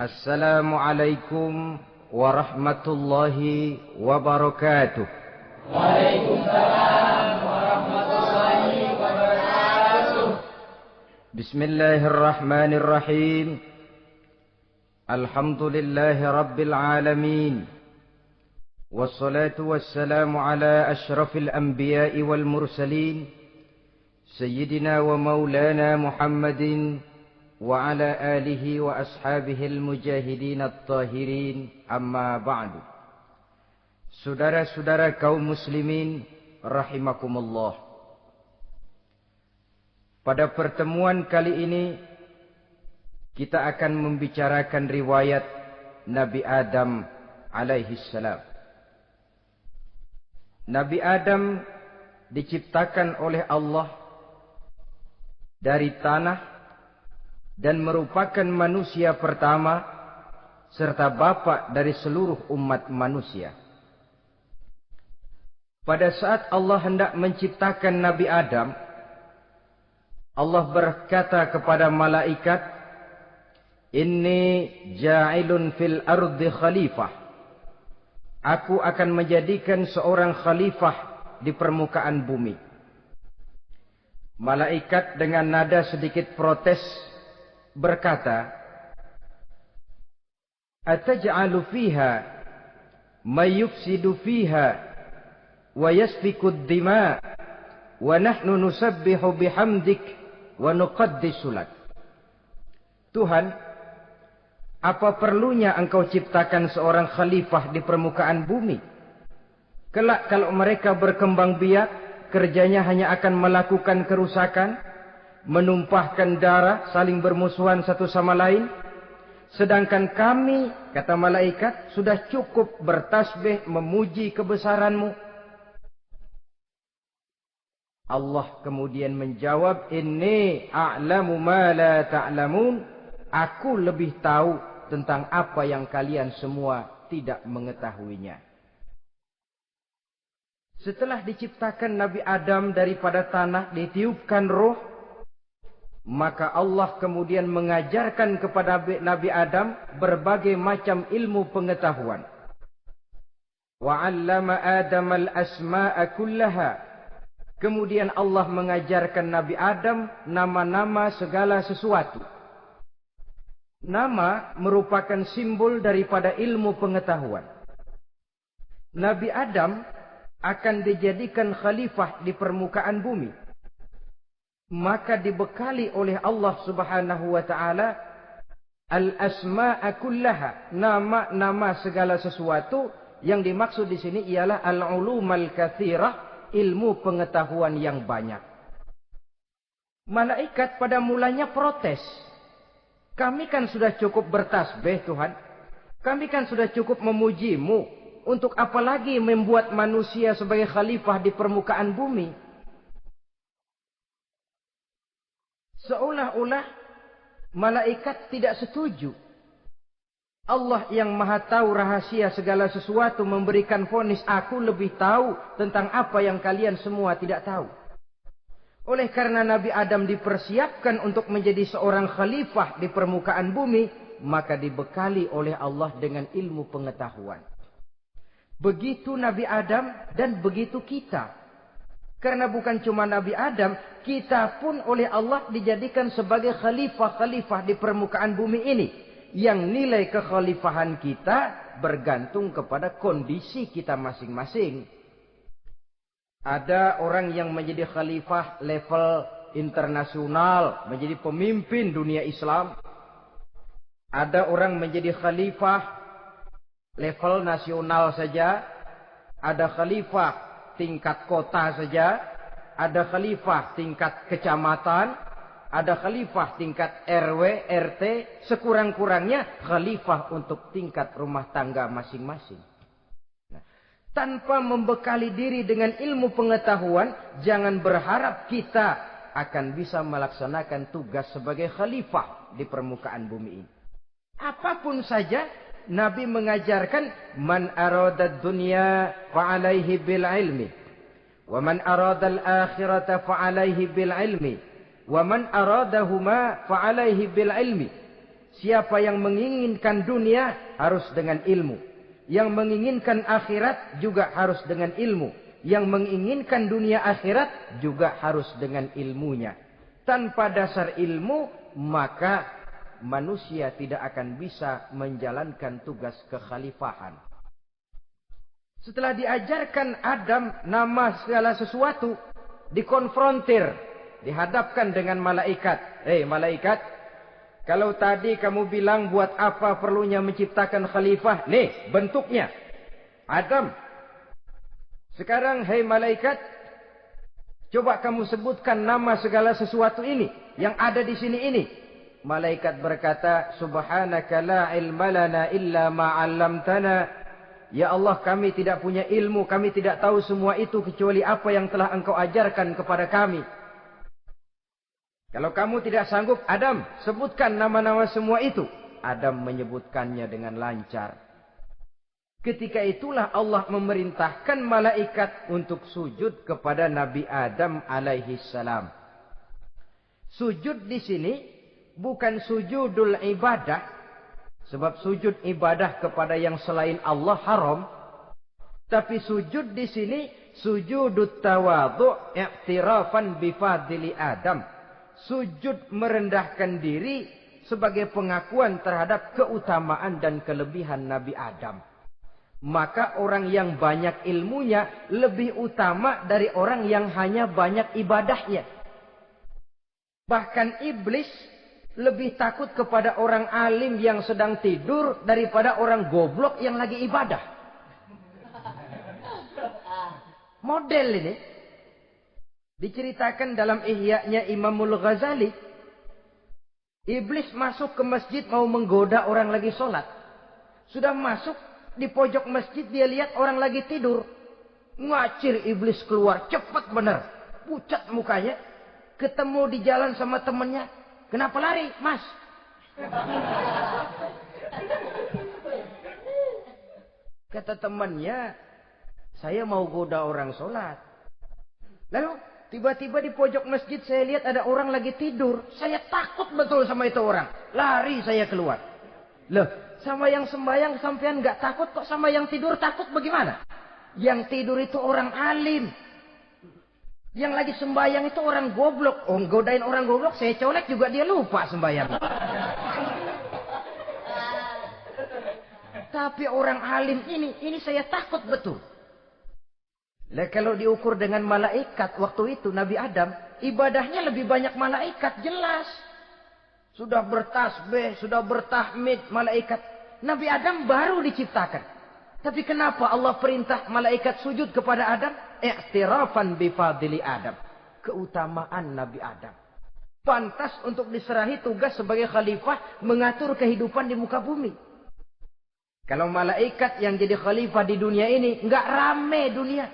Assalamualaikum warahmatullahi wabarakatuh. Waalaikumsalam warahmatullahi wabarakatuh. Bismillahirrahmanirrahim. Alhamdulillahi rabbil alamin. Wassalatu wassalamu ala ashrafil anbiya'i wal mursalin. Sayyidina wa maulana Muhammadin wa ala alihi wa ashabihil mujahidin at-tahirin, amma ba'du. Saudara-saudara kaum muslimin rahimakumullah. Pada pertemuan kali ini kita akan membicarakan riwayat Nabi Adam alaihi salam. Nabi Adam diciptakan oleh Allah dari tanah dan merupakan manusia pertama serta bapa dari seluruh umat manusia. Pada saat Allah hendak menciptakan Nabi Adam, Allah berkata kepada malaikat, "Inni ja'ilun fil ardi khalifah." Aku akan menjadikan seorang khalifah di permukaan bumi. Malaikat dengan nada sedikit protes berkata, "Ataj'alu fiha may yufsidu fiha wa yasfiku ad-dima wa nahnu nusabbihu bihamdik wa nuqaddisu lak." Tuhan, apa perlunya engkau ciptakan seorang khalifah di permukaan bumi? Kelak kalau mereka berkembang biak, kerjanya hanya akan melakukan kerusakan, menumpahkan darah, saling bermusuhan satu sama lain. Sedangkan kami, kata malaikat, sudah cukup bertasbih memuji kebesaranmu. Allah kemudian menjawab, "Inni a'lamu ma la ta'lamun." Aku lebih tahu tentang apa yang kalian semua tidak mengetahuinya. Setelah diciptakan Nabi Adam daripada tanah, ditiupkan roh, maka Allah kemudian mengajarkan kepada Nabi Adam berbagai macam ilmu pengetahuan. Wa 'allama Adam al-asma'a kullaha. Kemudian Allah mengajarkan Nabi Adam nama-nama segala sesuatu. Nama merupakan simbol daripada ilmu pengetahuan. Nabi Adam akan dijadikan khalifah di permukaan bumi. Maka dibekali oleh Allah Subhanahu wa taala al-asma'a kullaha, nama-nama segala sesuatu. Yang dimaksud di sini ialah al-ulumal katsirah, ilmu pengetahuan yang banyak. Malaikat pada mulanya protes. Kami kan sudah cukup bertasbih Tuhan. Kami kan sudah cukup memujimu. Untuk apa lagi membuat manusia sebagai khalifah di permukaan bumi? Seolah-olah malaikat tidak setuju. Allah yang maha tahu rahasia segala sesuatu memberikan vonis, aku lebih tahu tentang apa yang kalian semua tidak tahu. Oleh karena Nabi Adam dipersiapkan untuk menjadi seorang khalifah di permukaan bumi, maka dibekali oleh Allah dengan ilmu pengetahuan. Begitu Nabi Adam dan begitu kita. Karena bukan cuma Nabi Adam, kita pun oleh Allah dijadikan sebagai khalifah-khalifah di permukaan bumi ini. Yang nilai kekhalifahan kita bergantung kepada kondisi kita masing-masing. Ada orang yang menjadi khalifah level internasional, menjadi pemimpin dunia Islam. Ada orang menjadi khalifah level nasional saja. Ada khalifah tingkat kota saja. Ada khalifah tingkat kecamatan. Ada khalifah tingkat RW, RT. Sekurang-kurangnya khalifah untuk tingkat rumah tangga masing-masing. Tanpa membekali diri dengan ilmu pengetahuan, jangan berharap kita akan bisa melaksanakan tugas sebagai khalifah di permukaan bumi ini. Apapun saja, Nabi mengajarkan, man arada dunya fa'alaihi bil ilmi, wa man arada al-akhirata fa'alaihi bil ilmi, wa man aradahuma fa'alaihi bil ilmi. Siapa yang menginginkan dunia harus dengan ilmu. Yang menginginkan akhirat juga harus dengan ilmu. Yang menginginkan dunia akhirat juga harus dengan ilmunya. Tanpa dasar ilmu, maka manusia tidak akan bisa menjalankan tugas kekhalifahan. Setelah diajarkan Adam nama segala sesuatu, dikonfrontir, dihadapkan dengan malaikat. Malaikat, kalau tadi kamu bilang buat apa perlunya menciptakan khalifah? Nih bentuknya. Adam. Sekarang malaikat. Coba kamu sebutkan nama segala sesuatu ini. Yang ada di sini ini. Malaikat berkata. Subhanaka la ilma lana illa ma'allamtana. Ya Allah, kami tidak punya ilmu. Kami tidak tahu semua itu kecuali apa yang telah engkau ajarkan kepada kami. Kalau kamu tidak sanggup, Adam, sebutkan nama-nama semua itu. Adam menyebutkannya dengan lancar. Ketika itulah Allah memerintahkan malaikat untuk sujud kepada Nabi Adam alaihi salam. Sujud di sini bukan sujudul ibadah. Sebab sujud ibadah kepada yang selain Allah haram. Tapi sujud di sini sujudut tawadhu' i'tirafan bifadli Adam. Sujud merendahkan diri sebagai pengakuan terhadap keutamaan dan kelebihan Nabi Adam. Maka orang yang banyak ilmunya lebih utama dari orang yang hanya banyak ibadahnya. Bahkan iblis lebih takut kepada orang alim yang sedang tidur daripada orang goblok yang lagi ibadah. Model ini diceritakan dalam Ihya-nya Imamul Ghazali. Iblis masuk ke masjid mau menggoda orang lagi sholat. Sudah masuk di pojok masjid, dia lihat orang lagi tidur. Ngacir iblis keluar. Cepat benar. Pucat mukanya. Ketemu di jalan sama temannya. Kenapa lari, Mas? Kata temannya, saya mau goda orang sholat. Lalu tiba-tiba di pojok masjid saya lihat ada orang lagi tidur. Saya takut betul sama itu orang. Lari saya keluar. Loh, sama yang sembahyang sampean nggak takut, kok sama yang tidur takut bagaimana? Yang tidur itu orang alim. Yang lagi sembahyang itu orang goblok. Oh, godain orang goblok, saya colek juga dia lupa sembahyang. Tapi orang alim ini saya takut betul. Lah kalau diukur dengan malaikat waktu itu Nabi Adam, ibadahnya lebih banyak malaikat, jelas. Sudah bertasbih, sudah bertahmid malaikat. Nabi Adam baru diciptakan. Tapi kenapa Allah perintah malaikat sujud kepada Adam? I'tirafan bifadli Adam. Keutamaan Nabi Adam. Pantas untuk diserahi tugas sebagai khalifah mengatur kehidupan di muka bumi. Kalau malaikat yang jadi khalifah di dunia ini, nggak rame dunia.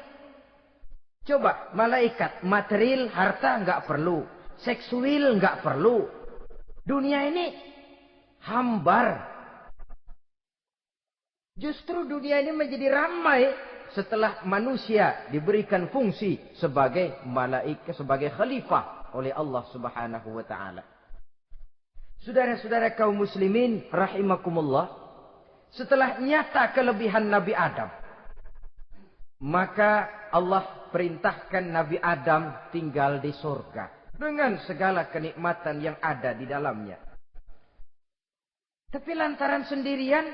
Coba, malaikat, material, harta nggak perlu. Seksual nggak perlu. Dunia ini hambar. Justru dunia ini menjadi ramai setelah manusia diberikan fungsi sebagai malaikat, sebagai khalifah oleh Allah Subhanahu wa taala. Saudara-saudara kaum muslimin rahimakumullah, setelah nyata kelebihan Nabi Adam, maka Allah perintahkan Nabi Adam tinggal di surga dengan segala kenikmatan yang ada di dalamnya. Tapi lantaran sendirian,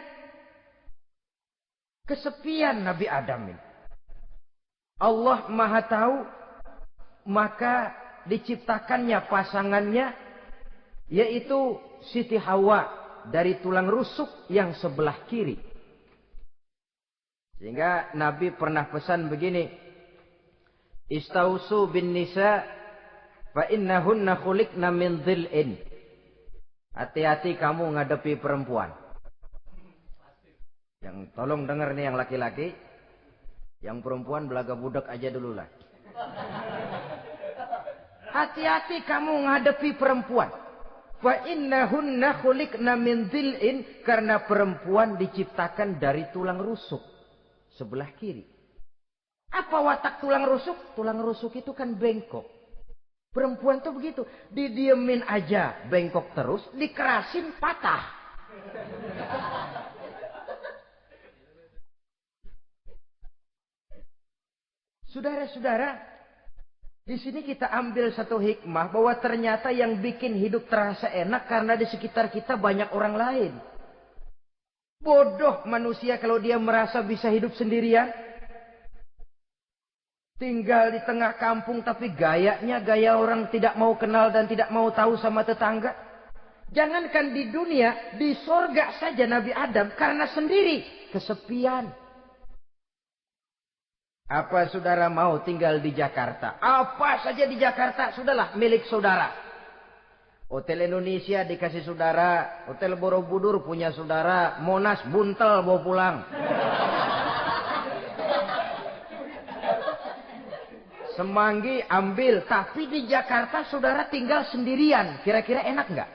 kesepian Nabi Adam ini. Allah Maha Tahu, maka diciptakannya pasangannya, yaitu Siti Hawa dari tulang rusuk yang sebelah kiri. Sehingga Nabi pernah pesan begini, Istausu bin nisa fa innahunna khuliqna min dhil'in. Hati-hati kamu ngadepi perempuan. Yang tolong dengar nih yang laki-laki. Yang perempuan belaga budak aja dulu lah. Hati-hati kamu ngadepi perempuan. Fa innahunna khuliqna min dhil'in, karena perempuan diciptakan dari tulang rusuk sebelah kiri. Apa watak tulang rusuk? Tulang rusuk itu kan bengkok. Perempuan tuh begitu, didiemin aja bengkok terus, dikerasin patah. Saudara-saudara, di sini kita ambil satu hikmah bahwa ternyata yang bikin hidup terasa enak karena di sekitar kita banyak orang lain. Bodoh manusia kalau dia merasa bisa hidup sendirian. Tinggal di tengah kampung tapi gayanya gaya orang tidak mau kenal dan tidak mau tahu sama tetangga. Jangankan di dunia, di sorga saja Nabi Adam karena sendiri, kesepian. Apa saudara mau tinggal di Jakarta? Apa saja di Jakarta, sudahlah milik saudara. Hotel Indonesia dikasih saudara, Hotel Borobudur punya saudara, Monas buntel bawa pulang. Semanggi ambil, tapi di Jakarta saudara tinggal sendirian. Kira-kira enak nggak?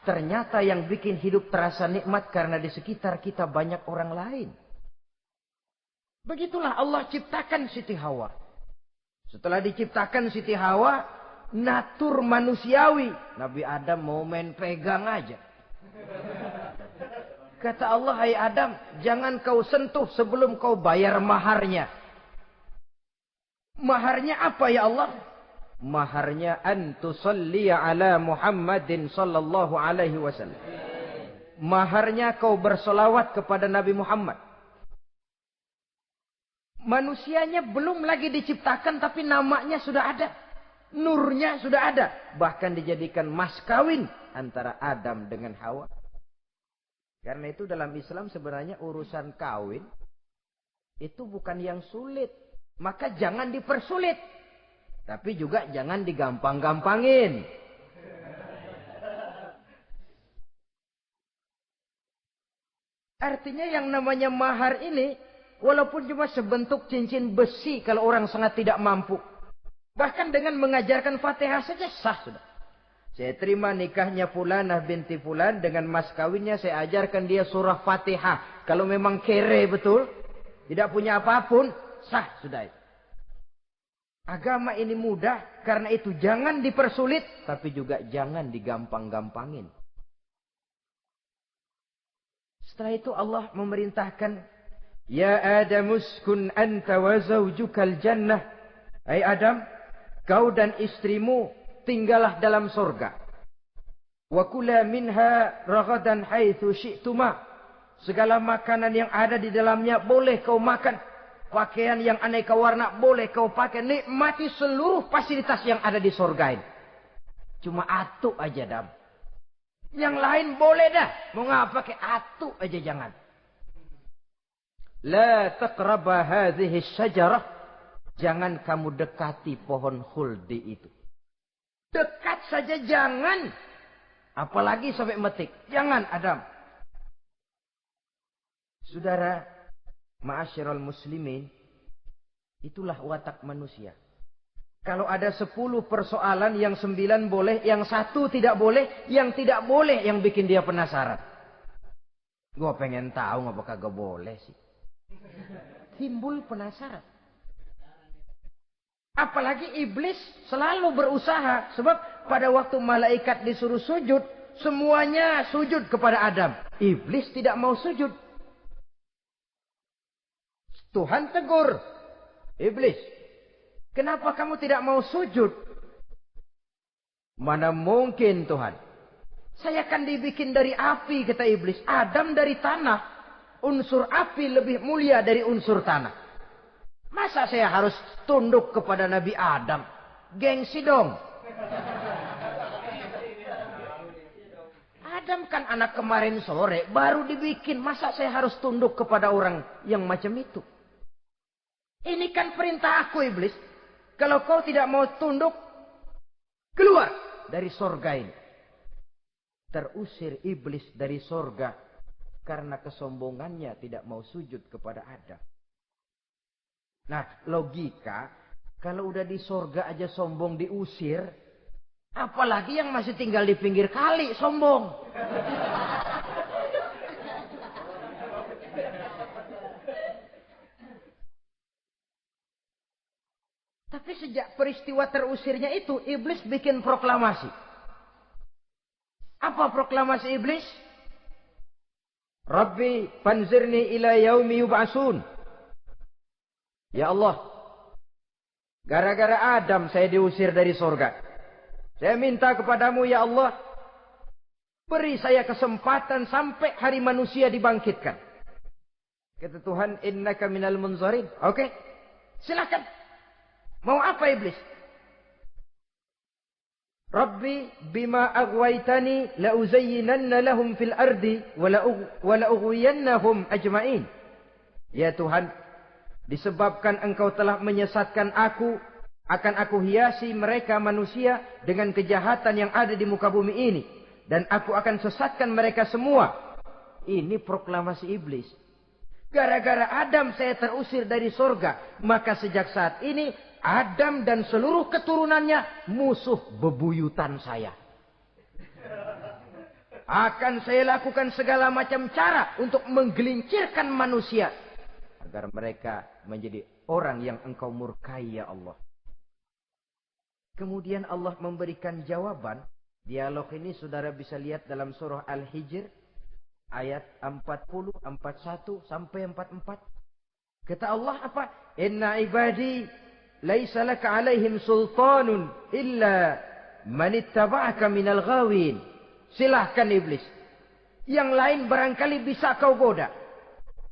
Ternyata yang bikin hidup terasa nikmat karena di sekitar kita banyak orang lain. Begitulah Allah ciptakan Siti Hawa. Setelah diciptakan Siti Hawa, natur manusiawi. Nabi Adam mau main pegang aja. Kata Allah, hai Adam, jangan kau sentuh sebelum kau bayar maharnya. Maharnya apa ya Allah? Maharnya an tusalli ala Muhammadin sallallahu alaihi wasallam. Maharnya kau bersolawat kepada Nabi Muhammad. Manusianya belum lagi diciptakan tapi namanya sudah ada. Nurnya sudah ada. Bahkan dijadikan mas kawin antara Adam dengan Hawa. Karena itu dalam Islam sebenarnya urusan kawin itu bukan yang sulit. Maka jangan dipersulit. Tapi juga jangan digampang-gampangin. Artinya yang namanya mahar ini, walaupun cuma sebentuk cincin besi kalau orang sangat tidak mampu. Bahkan dengan mengajarkan Fatihah saja sah sudah. Saya terima nikahnya Fulanah binti Fulan, dengan mas kawinnya saya ajarkan dia surah Fatihah. Kalau memang kere betul, tidak punya apapun, sah sudah itu. Agama ini mudah, karena itu jangan dipersulit, tapi juga jangan digampang-gampangin. Setelah itu Allah memerintahkan, Ya Adam uskun anta wa zawjukal jannah. Hai Adam, kau dan istrimu tinggallah dalam surga. Wa kula minha ragadan haitsu syi'tuma. Segala makanan yang ada di dalamnya boleh kau makan. Pakaian yang aneka warna boleh kau pakai. Nikmati seluruh fasilitas yang ada di surga ini. Cuma atu aja Adam. Yang lain boleh dah. Mau ngapa pakai atu aja jangan. La taqraba hadhihi syajarah. Jangan kamu dekati pohon khuldi itu. Dekat saja jangan. Apalagi sampai metik. Jangan Adam. Saudara, ma'asyiral muslimin, itulah watak manusia. Kalau ada 10 persoalan, yang 9 boleh, yang 1 tidak boleh, yang tidak boleh yang bikin dia penasaran. Gua pengen tahu ngapa kagak boleh sih. timbul penasaran. Apalagi iblis selalu berusaha. Sebab pada waktu malaikat disuruh sujud, semuanya sujud kepada Adam. Iblis tidak mau sujud. Tuhan tegur. Iblis, kenapa kamu tidak mau sujud? Mana mungkin Tuhan. Saya akan dibikin dari api, kata iblis. Adam dari tanah. Unsur api lebih mulia dari unsur tanah. Masa saya harus tunduk kepada Nabi Adam? Gengsi dong. Adam kan anak kemarin sore, baru dibikin. Masa saya harus tunduk kepada orang yang macam itu? Ini kan perintah aku, iblis. Kalau kau tidak mau tunduk, keluar dari sorga ini. Terusir iblis dari sorga karena kesombongannya tidak mau sujud kepada Adam. Nah, logika, kalau udah di sorga aja sombong diusir, apalagi yang masih tinggal di pinggir kali sombong. Tapi sejak peristiwa terusirnya itu, iblis bikin proklamasi. Apa proklamasi iblis? Rabbi fanzirni ila yaumi yub'asun. Ya Allah, gara-gara Adam saya diusir dari surga. Saya minta kepadamu ya Allah, beri saya kesempatan sampai hari manusia dibangkitkan. Kata Tuhan, innaka minal munzarin. Oke, silakan. Mau apa iblis? Rabbi bima aghwaytani la uzayyinanna lahum fil ardi wa la ughwiyannahum ajma'in. Ya Tuhan, disebabkan engkau telah menyesatkan aku, akan aku hiasi mereka manusia dengan kejahatan yang ada di muka bumi ini. Dan aku akan sesatkan mereka semua. Ini proklamasi iblis. Gara-gara Adam saya terusir dari surga. Maka sejak saat ini Adam dan seluruh keturunannya musuh bebuyutan saya. Akan saya lakukan segala macam cara untuk menggelincirkan manusia. Agar mereka menjadi orang yang engkau murkai ya Allah. Kemudian Allah memberikan jawaban. Dialog ini saudara bisa lihat dalam surah Al-Hijr. Ayat 40, 41 sampai 44. Kata Allah apa? Inna ibadi laisa laka alaihim sultanun illa manittaba'aka minal ghawin. Silahkan iblis. Yang lain barangkali bisa kau goda.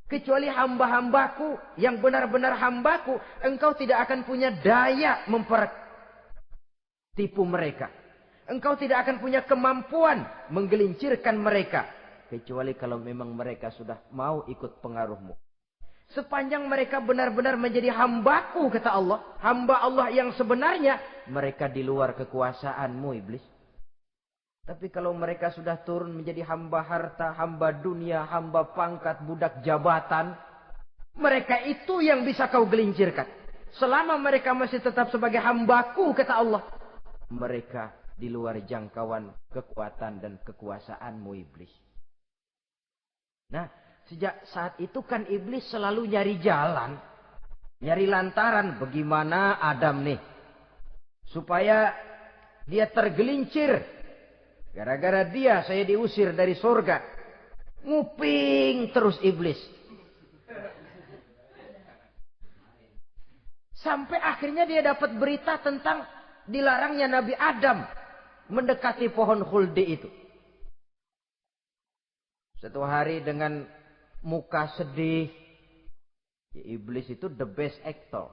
Kecuali hamba-hambaku yang benar-benar hambaku, engkau tidak akan punya daya mempertipu mereka. Engkau tidak akan punya kemampuan menggelincirkan mereka. Kecuali kalau memang mereka sudah mau ikut pengaruhmu. Sepanjang mereka benar-benar menjadi hambaku, kata Allah. Hamba Allah yang sebenarnya, mereka di luar kekuasaanmu, iblis. Tapi kalau mereka sudah turun menjadi hamba harta, hamba dunia, hamba pangkat, budak jabatan, mereka itu yang bisa kau gelincirkan. Selama mereka masih tetap sebagai hambaku, kata Allah, mereka di luar jangkauan kekuatan dan kekuasaanmu, iblis. Nah, sejak saat itu kan iblis selalu nyari jalan, nyari lantaran. Bagaimana Adam nih supaya dia tergelincir. Gara-gara dia saya diusir dari surga. Nguping terus iblis. Sampai akhirnya dia dapat berita tentang dilarangnya Nabi Adam mendekati pohon khuldi itu. Satu hari dengan muka sedih. Ya, iblis itu the best actor.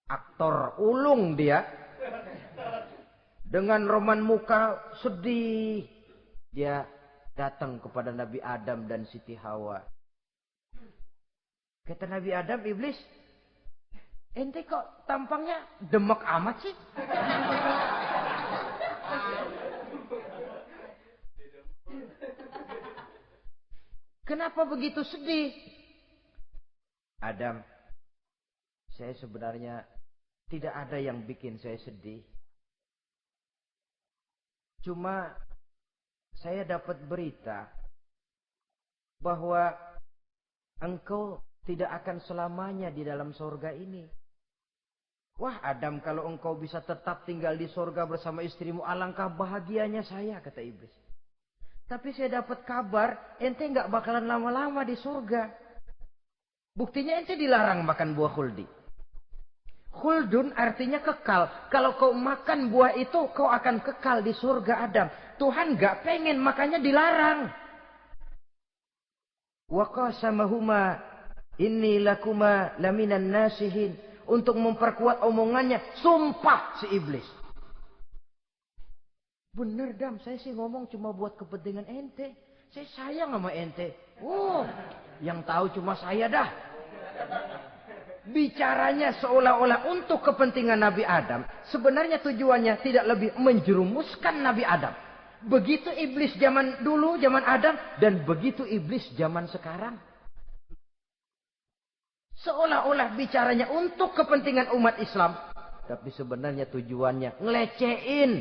Aktor ulung dia. Dengan roman muka sedih. Dia datang kepada Nabi Adam dan Siti Hawa. Kata Nabi Adam, iblis, ente kok tampangnya demek amat sih? Kenapa begitu sedih? Adam, saya sebenarnya tidak ada yang bikin saya sedih. Cuma saya dapat berita bahwa engkau tidak akan selamanya di dalam surga ini. Wah Adam, kalau engkau bisa tetap tinggal di surga bersama istrimu, alangkah bahagianya saya, kata iblis. Tapi saya dapat kabar, ente nggak bakalan lama-lama di surga. Buktinya ente dilarang makan buah khuldi. Khuldun artinya kekal. Kalau kau makan buah itu, kau akan kekal di surga Adam. Tuhan nggak pengen, makanya dilarang. Wa qasamahuma inni lakuma laminan nasihin. Untuk memperkuat omongannya, sumpah si iblis. Bener Dam, saya sih ngomong cuma buat kepentingan ente. Saya sayang sama ente. Oh, yang tahu cuma saya dah. Bicaranya seolah-olah untuk kepentingan Nabi Adam. Sebenarnya tujuannya tidak lebih menjerumuskan Nabi Adam. Begitu iblis zaman dulu, zaman Adam. Dan begitu iblis zaman sekarang. Seolah-olah bicaranya untuk kepentingan umat Islam. Tapi sebenarnya tujuannya ngelecehin.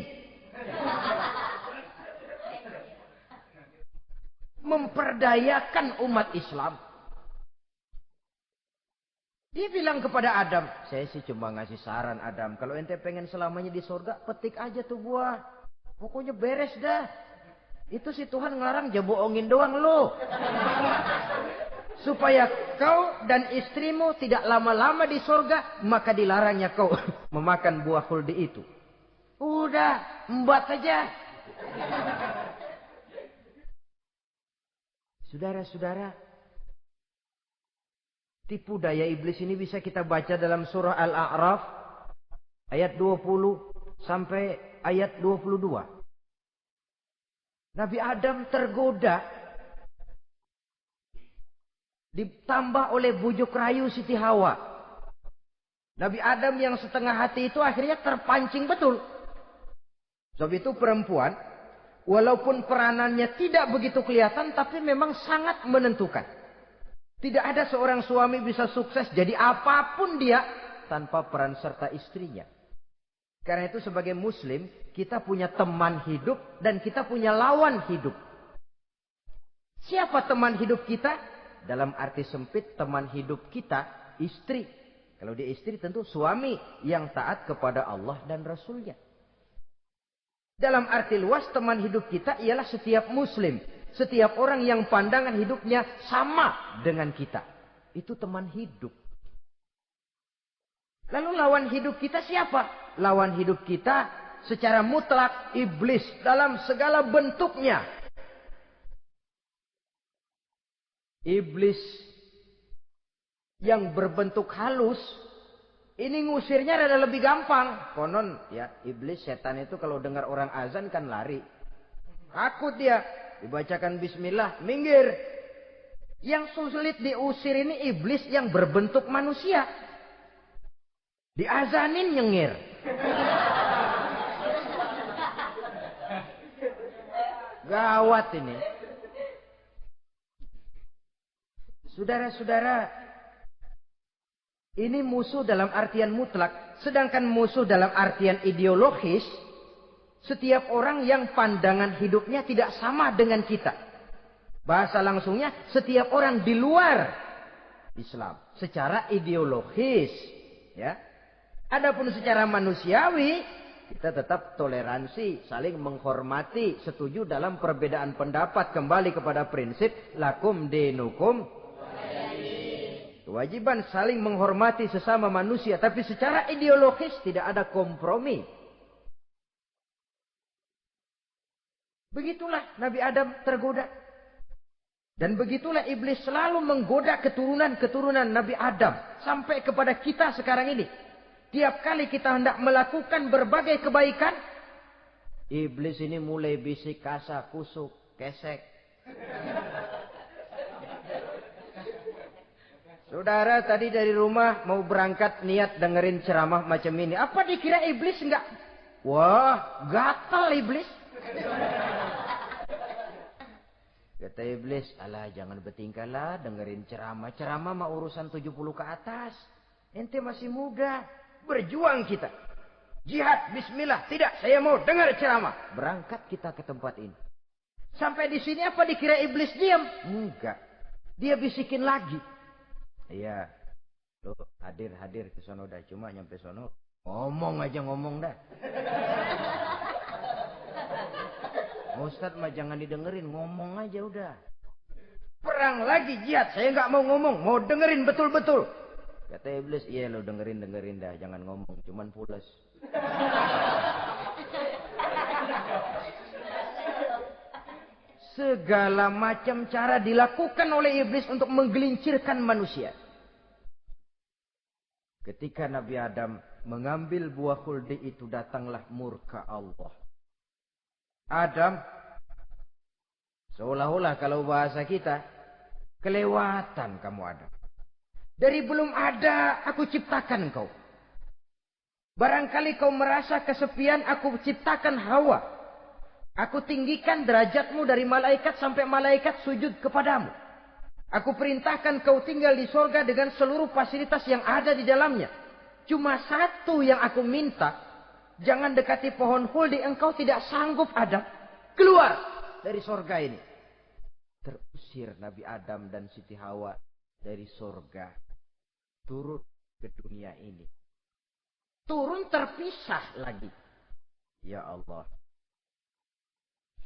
Memperdayakan umat Islam. Dia bilang kepada Adam, saya sih cuma ngasih saran Adam. Kalau ente pengen selamanya di surga, petik aja tuh buah. Pokoknya beres dah. Itu si Tuhan ngelarang, ya bohongin doang lo. Supaya kau dan istrimu tidak lama-lama di surga, maka dilarangnya kau memakan buah khuldi itu. Udah, embat saja. Saudara-saudara, tipu daya iblis ini bisa kita baca dalam surah Al-A'raf ayat 20 sampai ayat 22. Nabi Adam tergoda, ditambah oleh bujuk rayu Siti Hawa. Nabi Adam yang setengah hati itu akhirnya terpancing betul. Sebab itu perempuan, walaupun peranannya tidak begitu kelihatan, tapi memang sangat menentukan. Tidak ada seorang suami bisa sukses jadi apapun dia tanpa peran serta istrinya. Karena itu sebagai muslim, kita punya teman hidup dan kita punya lawan hidup. Siapa teman hidup kita? Dalam arti sempit, teman hidup kita istri. Kalau dia istri tentu suami yang taat kepada Allah dan Rasulnya. Dalam arti luas, teman hidup kita ialah setiap muslim. Setiap orang yang pandangan hidupnya sama dengan kita. Itu teman hidup. Lalu lawan hidup kita siapa? Lawan hidup kita secara mutlak iblis dalam segala bentuknya. Iblis yang berbentuk halus, ini ngusirnya rada lebih gampang. Konon ya, iblis setan itu kalau dengar orang azan kan lari. Takut dia. Dibacakan bismillah, minggir. Yang sulit diusir ini iblis yang berbentuk manusia. Diazanin nyengir. Gawat ini. Saudara-saudara, ini musuh dalam artian mutlak. Sedangkan musuh dalam artian ideologis, setiap orang yang pandangan hidupnya tidak sama dengan kita. Bahasa langsungnya, setiap orang di luar Islam. Secara ideologis. Ya. Adapun secara manusiawi, kita tetap toleransi, saling menghormati, setuju dalam perbedaan pendapat. Kembali kepada prinsip, lakum dinukum. Kewajiban saling menghormati sesama manusia. Tapi secara ideologis tidak ada kompromi. Begitulah Nabi Adam tergoda. Dan begitulah iblis selalu menggoda keturunan-keturunan Nabi Adam. Sampai kepada kita sekarang ini. Tiap kali kita hendak melakukan berbagai kebaikan, iblis ini mulai bisik kasar, kusuk, kesek. Saudara tadi dari rumah mau berangkat niat dengerin ceramah macam ini. Apa dikira iblis enggak? Wah, gatal iblis. Kata iblis, alah jangan bertingkah lah dengerin ceramah. Ceramah mah urusan 70 ke atas. Ente masih muda. Berjuang kita. Jihad, bismillah. Tidak, saya mau dengar ceramah. Berangkat kita ke tempat ini. Sampai di sini apa dikira iblis diam? Enggak. Dia bisikin lagi. Iya. Lu hadir ke sono dah. Cuma nyampe sono ngomong aja ngomong dah. Ustadz mah jangan didengerin, ngomong aja udah. Perang lagi jihad, saya nggak mau ngomong, mau dengerin betul-betul. Kata iblis, iya lo dengerin dah, jangan ngomong, cuman pules. Segala macam cara dilakukan oleh iblis untuk menggelincirkan manusia. Ketika Nabi Adam mengambil buah khuldi itu, datanglah murka Allah. Adam, seolah-olah kalau bahasa kita, kelewatan kamu Adam. Dari belum ada, aku ciptakan kau. Barangkali kau merasa kesepian, aku ciptakan Hawa. Aku tinggikan derajatmu dari malaikat sampai malaikat sujud kepadamu. Aku perintahkan kau tinggal di sorga dengan seluruh fasilitas yang ada di dalamnya. Cuma satu yang aku minta, jangan dekati pohon khuldi, engkau tidak sanggup Adam. Keluar dari sorga ini. Terusir Nabi Adam dan Siti Hawa dari sorga. Turun ke dunia ini. Turun terpisah lagi. Ya Allah.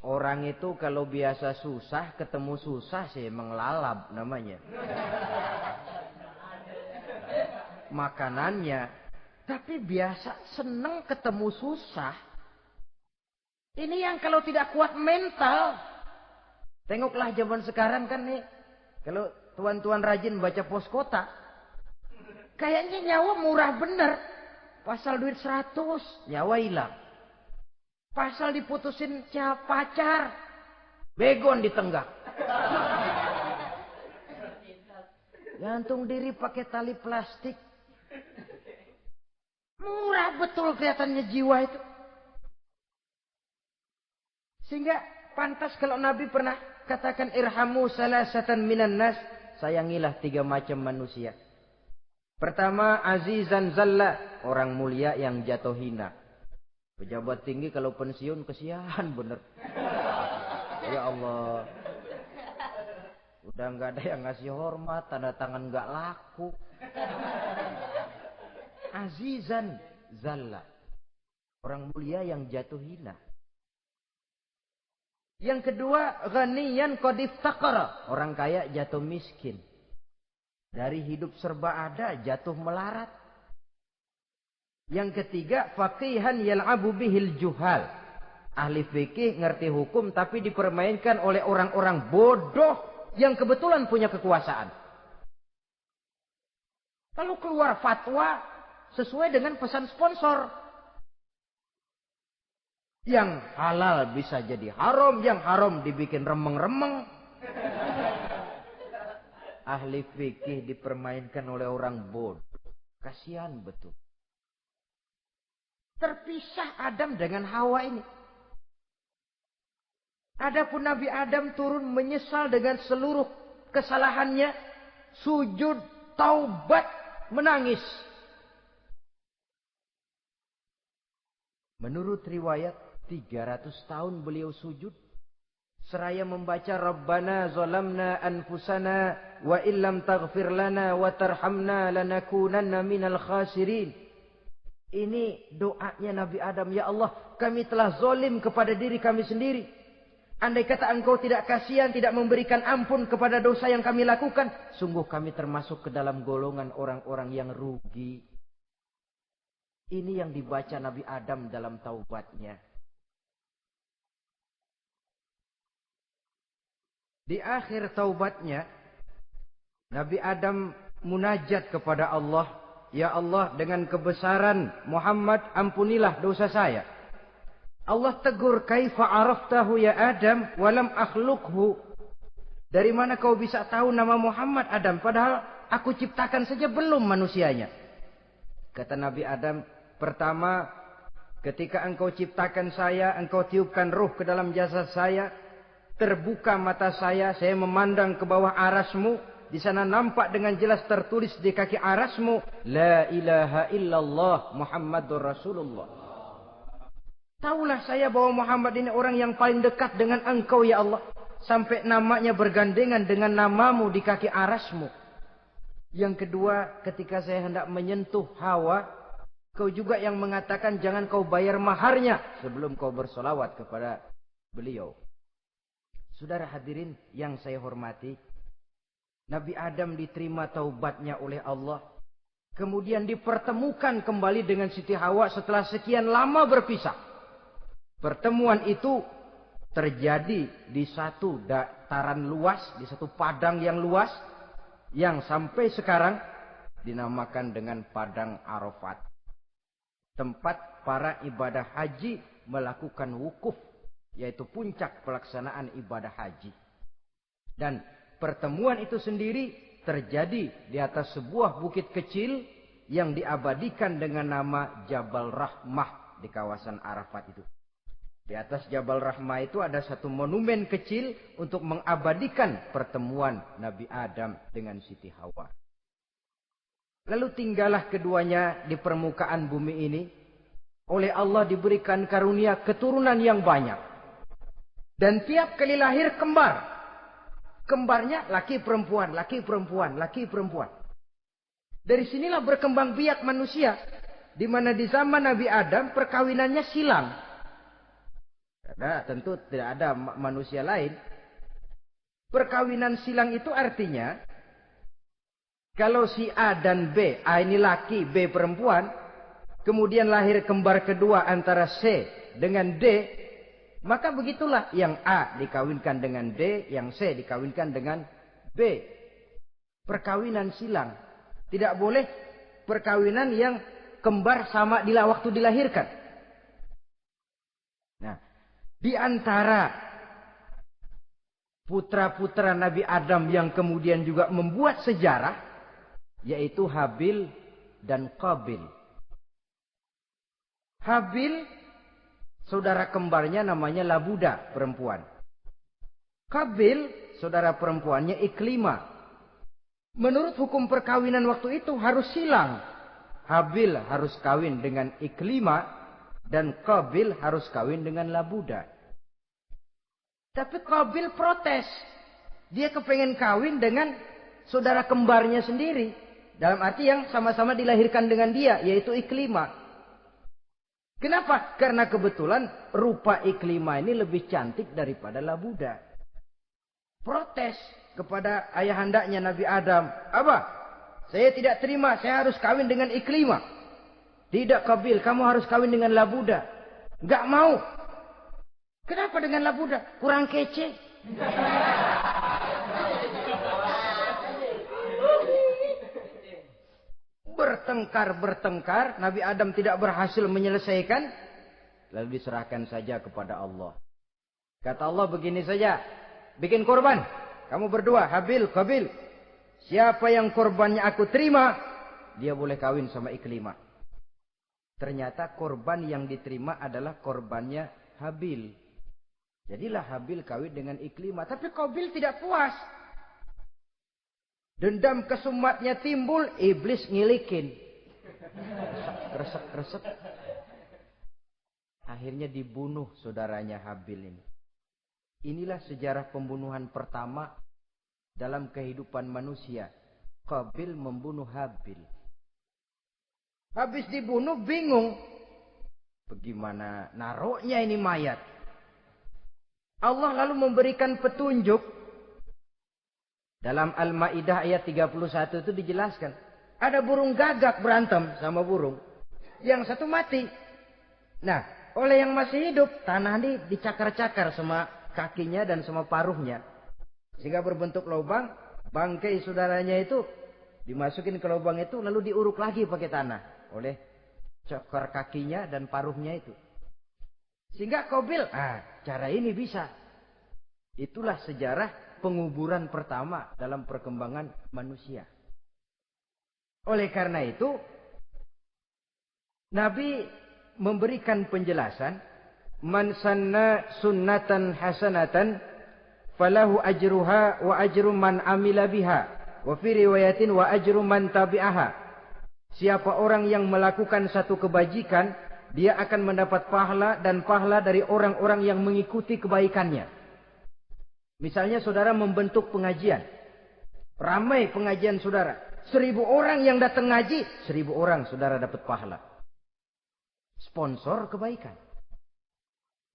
Orang itu kalau biasa susah, ketemu susah sih menglalap namanya. Makanannya. Tapi biasa seneng ketemu susah. Ini yang kalau tidak kuat mental. Tengoklah zaman sekarang kan nih. Kalau tuan-tuan rajin baca pos kota. Kayaknya nyawa murah bener. Pasal duit 100. Nyawa hilang. Pasal diputusin pacar. Begon ditenggak. Gantung diri pakai tali plastik. Murah betul kelihatannya jiwa itu. Sehingga pantas kalau Nabi pernah katakan irhamu salasatan minan nas. Sayangilah 3 macam manusia. Pertama, azizan zalla. Orang mulia yang jatuh hina. Pejabat tinggi kalau pensiun kesian bener. Ya Allah. Udah nggak ada yang ngasih hormat. Tanda tangan nggak laku. Azizan zalla. Orang mulia yang jatuh hina. Yang kedua, ghaniyan qad iftaqara. Orang kaya jatuh miskin. Dari hidup serba ada jatuh melarat. Yang ketiga, faqihan yal'abu bihil juhal. Ahli fikih ngerti hukum tapi dipermainkan oleh orang-orang bodoh yang kebetulan punya kekuasaan. Lalu keluar fatwa sesuai dengan pesan sponsor. Yang halal bisa jadi haram, yang haram dibikin remeng-remeng. Ahli fikih dipermainkan oleh orang bodoh. Kasihan betul. Terpisah Adam dengan Hawa ini. Adapun Nabi Adam turun menyesal dengan seluruh kesalahannya. Sujud, taubat, menangis. Menurut riwayat 300 tahun beliau sujud. Seraya membaca Rabbana zalamna anfusana wa illam taghfir lana wa tarhamna lanakunanna minal khasirin. Ini doanya Nabi Adam. Ya Allah, kami telah zalim kepada diri kami sendiri. Andai kata engkau tidak kasihan, tidak memberikan ampun kepada dosa yang kami lakukan, sungguh kami termasuk ke dalam golongan orang-orang yang rugi. Ini yang dibaca Nabi Adam dalam taubatnya. Di akhir taubatnya, Nabi Adam munajat kepada Allah. Ya Allah, dengan kebesaran Muhammad, ampunilah dosa saya. Allah tegur, kaifa araftahu ya Adam walam akhluqhu. Dari mana kau bisa tahu nama Muhammad Adam, padahal aku ciptakan saja belum manusianya. Kata Nabi Adam, pertama, ketika engkau ciptakan saya, engkau tiupkan ruh ke dalam jasad saya, terbuka mata saya memandang ke bawah arasmu. Di sana nampak dengan jelas tertulis di kaki arasmu, La ilaha illallah Muhammadur Rasulullah. Taulah saya bahwa Muhammad ini orang yang paling dekat dengan engkau ya Allah. Sampai namanya bergandengan dengan namamu di kaki arasmu. Yang kedua, ketika saya hendak menyentuh Hawa, kau juga yang mengatakan jangan kau bayar maharnya sebelum kau bersolawat kepada beliau. Saudara hadirin yang saya hormati, Nabi Adam diterima taubatnya oleh Allah. Kemudian dipertemukan kembali dengan Siti Hawa setelah sekian lama berpisah. Pertemuan itu terjadi di satu dataran luas, di satu padang yang luas, yang sampai sekarang dinamakan dengan Padang Arafat. Tempat para ibadah haji melakukan wukuf, yaitu puncak pelaksanaan ibadah haji. Dan pertemuan itu sendiri terjadi di atas sebuah bukit kecil yang diabadikan dengan nama Jabal Rahmah di kawasan Arafat itu. Di atas Jabal Rahmah itu ada satu monumen kecil untuk mengabadikan pertemuan Nabi Adam dengan Siti Hawa. Lalu tinggallah keduanya di permukaan bumi ini. Oleh Allah diberikan karunia keturunan yang banyak. Dan tiap kali lahir kembar. Kembarnya laki perempuan, laki perempuan, laki perempuan. Dari sinilah berkembang biak manusia. Di mana di zaman Nabi Adam perkawinannya silang. Karena tentu tidak ada manusia lain. Perkawinan silang itu artinya, kalau si A dan B, A ini laki, B perempuan, kemudian lahir kembar kedua antara C dengan D, maka begitulah yang A dikawinkan dengan D, yang C dikawinkan dengan B. Perkawinan silang. Tidak boleh perkawinan yang kembar sama waktu dilahirkan. Nah, di antara putra-putra Nabi Adam yang kemudian juga membuat sejarah, yaitu Habil dan Qabil. Habil, saudara kembarnya namanya Labuda, perempuan. Qabil, saudara perempuannya Iklimah. Menurut hukum perkawinan waktu itu harus silang. Habil harus kawin dengan Iklimah dan Qabil harus kawin dengan Labuda. Tapi Qabil protes. Dia kepengen kawin dengan saudara kembarnya sendiri. Dalam arti yang sama-sama dilahirkan dengan dia, yaitu Iklimah. Kenapa? Karena kebetulan rupa Iklimah ini lebih cantik daripada Labuda. Protes kepada ayahandanya Nabi Adam. Abah, saya tidak terima, saya harus kawin dengan Iklimah. Tidak Qabil, kamu harus kawin dengan Labuda. Enggak mau. Kenapa dengan Labuda? Kurang kece. Bertengkar, Nabi Adam tidak berhasil menyelesaikan, lalu diserahkan saja kepada Allah. Kata Allah begini saja, bikin korban, kamu berdua, Habil, Qabil. Siapa yang korbannya aku terima, dia boleh kawin sama Iklimah. Ternyata korban yang diterima adalah korbannya Habil. Jadilah Habil kawin dengan Iklimah, tapi Qabil tidak puas. Dendam kesumatnya timbul, iblis ngilikin. Kresek. Akhirnya dibunuh saudaranya Habil ini. Inilah sejarah pembunuhan pertama dalam kehidupan manusia. Qabil membunuh Habil. Habis dibunuh bingung. Bagaimana naroknya ini mayat? Allah lalu memberikan petunjuk. Dalam Al-Ma'idah ayat 31 itu dijelaskan. Ada burung gagak berantem sama burung. Yang satu mati. Nah, oleh yang masih hidup, tanah ini dicakar-cakar sama kakinya dan sama paruhnya. Sehingga berbentuk lubang, bangkai saudaranya itu dimasukin ke lubang itu, lalu diuruk lagi pakai tanah. Oleh cakar kakinya dan paruhnya itu. Sehingga Qabil, cara ini bisa. Itulah sejarah penguburan pertama dalam perkembangan manusia. Oleh karena itu, Nabi memberikan penjelasan, man sanna sunnatan hasanatan falahu ajruha wa ajru man amila biha wa fi riwayatin wa ajru man tabi'aha. Siapa orang yang melakukan satu kebajikan, dia akan mendapat pahala dan pahala dari orang-orang yang mengikuti kebaikannya. Misalnya saudara membentuk pengajian. Ramai pengajian saudara. 1000 orang yang datang ngaji, 1000 orang saudara dapat pahala. Sponsor kebaikan.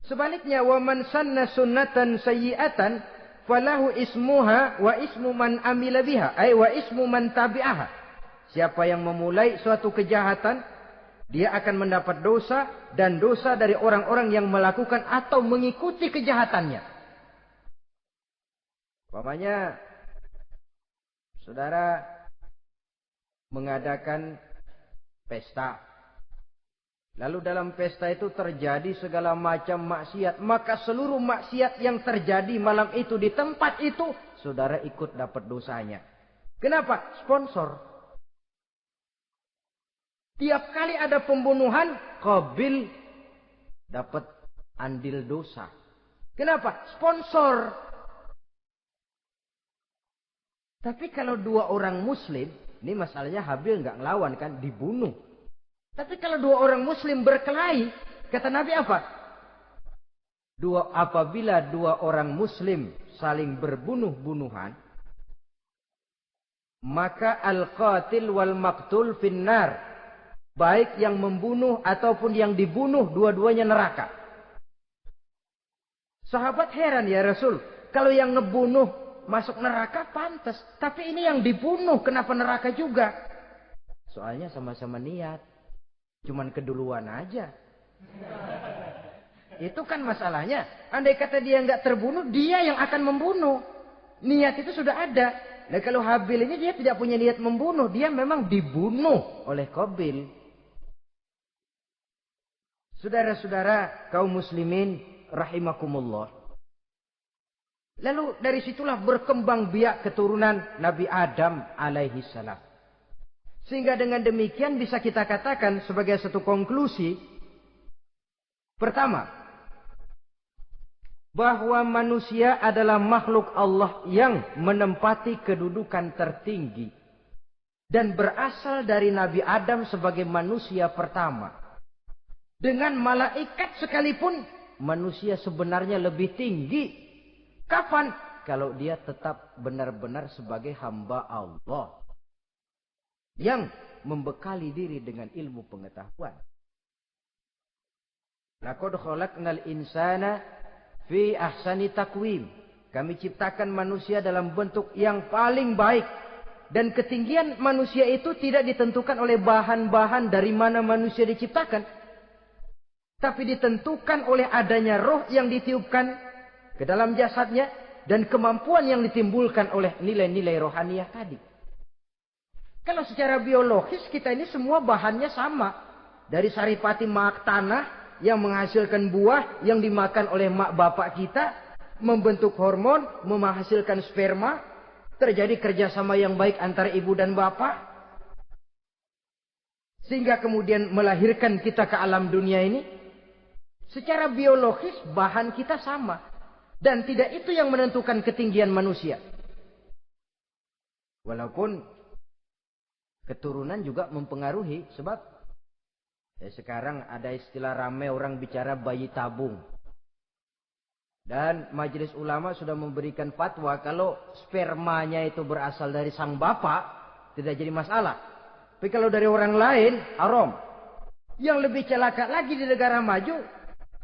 Sebaliknya, wa man sanna sunnatan sayyi'atan falahu ismuha wa ismu man amila biha, ay wa ismu man tabi'aha. Siapa yang memulai suatu kejahatan, dia akan mendapat dosa dan dosa dari orang-orang yang melakukan atau mengikuti kejahatannya. Umpamanya saudara mengadakan pesta. Lalu dalam pesta itu terjadi segala macam maksiat. Maka seluruh maksiat yang terjadi malam itu di tempat itu, saudara ikut dapat dosanya. Kenapa? Sponsor. Tiap kali ada pembunuhan, Qabil dapat andil dosa. Kenapa? Sponsor. Tapi kalau 2 orang muslim, ini masalahnya Habil nggak ngelawan kan, dibunuh. Tapi kalau 2 orang muslim berkelahi, kata Nabi apa? Apabila 2 orang muslim saling berbunuh-bunuhan, maka al-qatil wal maqtul finnar. Baik yang membunuh ataupun yang dibunuh, dua-duanya neraka. Sahabat heran, ya Rasul, kalau yang ngebunuh masuk neraka pantas. Tapi ini yang dibunuh kenapa neraka juga? Soalnya sama-sama niat. Cuman keduluan aja. Itu kan masalahnya. Andai kata dia nggak terbunuh, dia yang akan membunuh. Niat itu sudah ada. Nah kalau Habil ini dia tidak punya niat membunuh. Dia memang dibunuh oleh Qabil. Saudara-saudara kaum muslimin rahimakumullah. Lalu dari situlah berkembang biak keturunan Nabi Adam alaihi salam. Sehingga dengan demikian bisa kita katakan sebagai satu konklusi. Pertama, bahwa manusia adalah makhluk Allah yang menempati kedudukan tertinggi. Dan berasal dari Nabi Adam sebagai manusia pertama. Dengan malaikat sekalipun, manusia sebenarnya lebih tinggi. Kapan? Kalau dia tetap benar-benar sebagai hamba Allah. Yang membekali diri dengan ilmu pengetahuan. Laqad khalaqnal insana fi ahsani taqwim. Kami ciptakan manusia dalam bentuk yang paling baik. Dan ketinggian manusia itu tidak ditentukan oleh bahan-bahan dari mana manusia diciptakan. Tapi ditentukan oleh adanya roh yang ditiupkan ke dalam jasadnya dan kemampuan yang ditimbulkan oleh nilai-nilai rohaniah tadi. Kalau secara biologis kita ini semua bahannya sama. Dari saripati mak tanah yang menghasilkan buah yang dimakan oleh mak bapak kita. Membentuk hormon, menghasilkan sperma. Terjadi kerjasama yang baik antara ibu dan bapak. Sehingga kemudian melahirkan kita ke alam dunia ini. Secara biologis bahan kita sama. Dan tidak itu yang menentukan ketinggian manusia. Walaupun keturunan juga mempengaruhi. Sebab sekarang ada istilah ramai orang bicara bayi tabung. Dan majelis ulama sudah memberikan fatwa kalau spermanya itu berasal dari sang bapak. Tidak jadi masalah. Tapi kalau dari orang lain haram. Yang lebih celaka lagi di negara maju.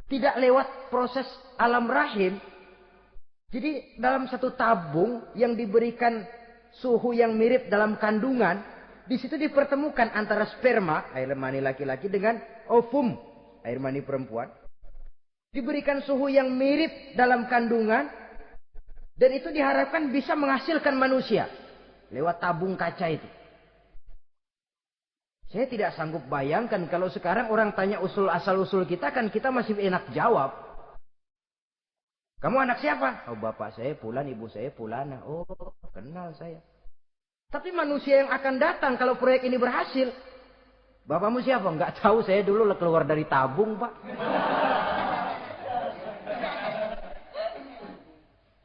Tidak lewat proses alam rahim. Jadi dalam satu tabung yang diberikan suhu yang mirip dalam kandungan, di situ dipertemukan antara sperma, air mani laki-laki dengan ovum, air mani perempuan. Diberikan suhu yang mirip dalam kandungan, dan itu diharapkan bisa menghasilkan manusia lewat tabung kaca itu. Saya tidak sanggup bayangkan kalau sekarang orang tanya usul asal-usul kita, kan kita masih enak jawab. Kamu anak siapa? Oh, bapak saya Fulan, ibu saya Fulana. Oh, kenal saya. Tapi manusia yang akan datang kalau proyek ini berhasil. Bapakmu siapa? Enggak tahu, saya dulu keluar dari tabung, Pak.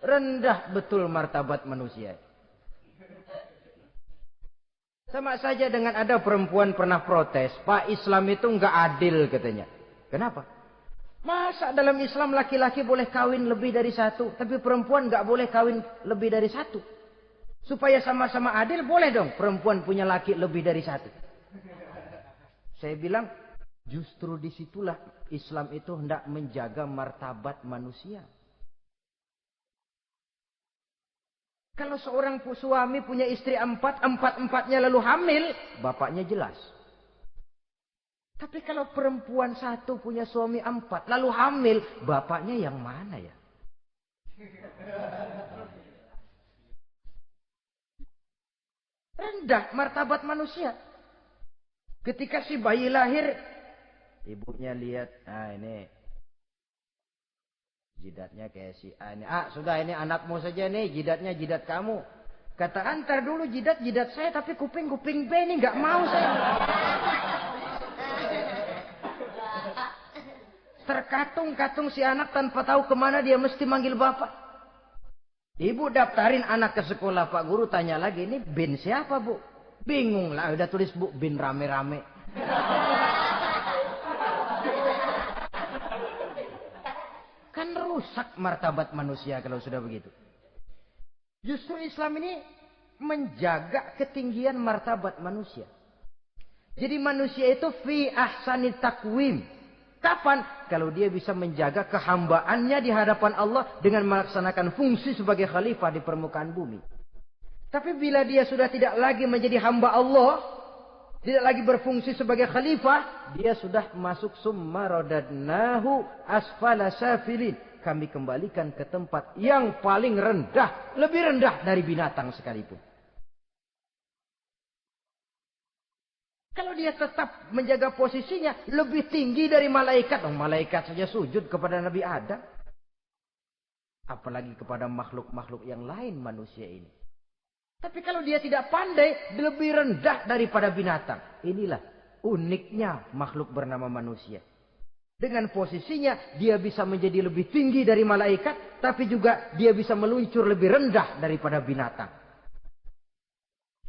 Rendah betul martabat manusia. Sama saja dengan ada perempuan pernah protes. Pak, Islam itu enggak adil katanya. Kenapa? Masa dalam Islam laki-laki boleh kawin lebih dari satu, tapi perempuan nggak boleh kawin lebih dari satu? Supaya sama-sama adil, boleh dong perempuan punya laki lebih dari satu. Saya bilang, justru disitulah Islam itu hendak menjaga martabat manusia. Kalau seorang suami punya istri empat-empatnya lalu hamil, bapaknya jelas. Tapi kalau perempuan satu punya suami 4 lalu hamil, bapaknya yang mana ya? Rendah martabat manusia. Ketika si bayi lahir, ibunya lihat, ini jidatnya kayak si A ini. Sudah ini anakmu saja nih, jidatnya jidat kamu. Kata antar dulu jidat saya, tapi kuping B ini nggak mau saya. Terkatung-katung si anak tanpa tahu kemana dia mesti manggil bapak. Ibu daftarin anak ke sekolah, Pak Guru tanya lagi, ini bin siapa Bu? Bingung lah, udah tulis Bu, bin rame-rame. Kan rusak martabat manusia kalau sudah begitu. Justru Islam ini menjaga ketinggian martabat manusia. Jadi manusia itu fi ahsani takwim. Kapan? Kalau dia bisa menjaga kehambaannya di hadapan Allah dengan melaksanakan fungsi sebagai khalifah di permukaan bumi. Tapi bila dia sudah tidak lagi menjadi hamba Allah, tidak lagi berfungsi sebagai khalifah, dia sudah masuk summa radadnahu asfala safilin. Kami kembalikan ke tempat yang paling rendah, lebih rendah dari binatang sekalipun. Kalau dia tetap menjaga posisinya lebih tinggi dari malaikat. Malaikat saja sujud kepada Nabi Adam. Apalagi kepada makhluk-makhluk yang lain manusia ini. Tapi kalau dia tidak pandai, lebih rendah daripada binatang. Inilah uniknya makhluk bernama manusia. Dengan posisinya dia bisa menjadi lebih tinggi dari malaikat. Tapi juga dia bisa meluncur lebih rendah daripada binatang.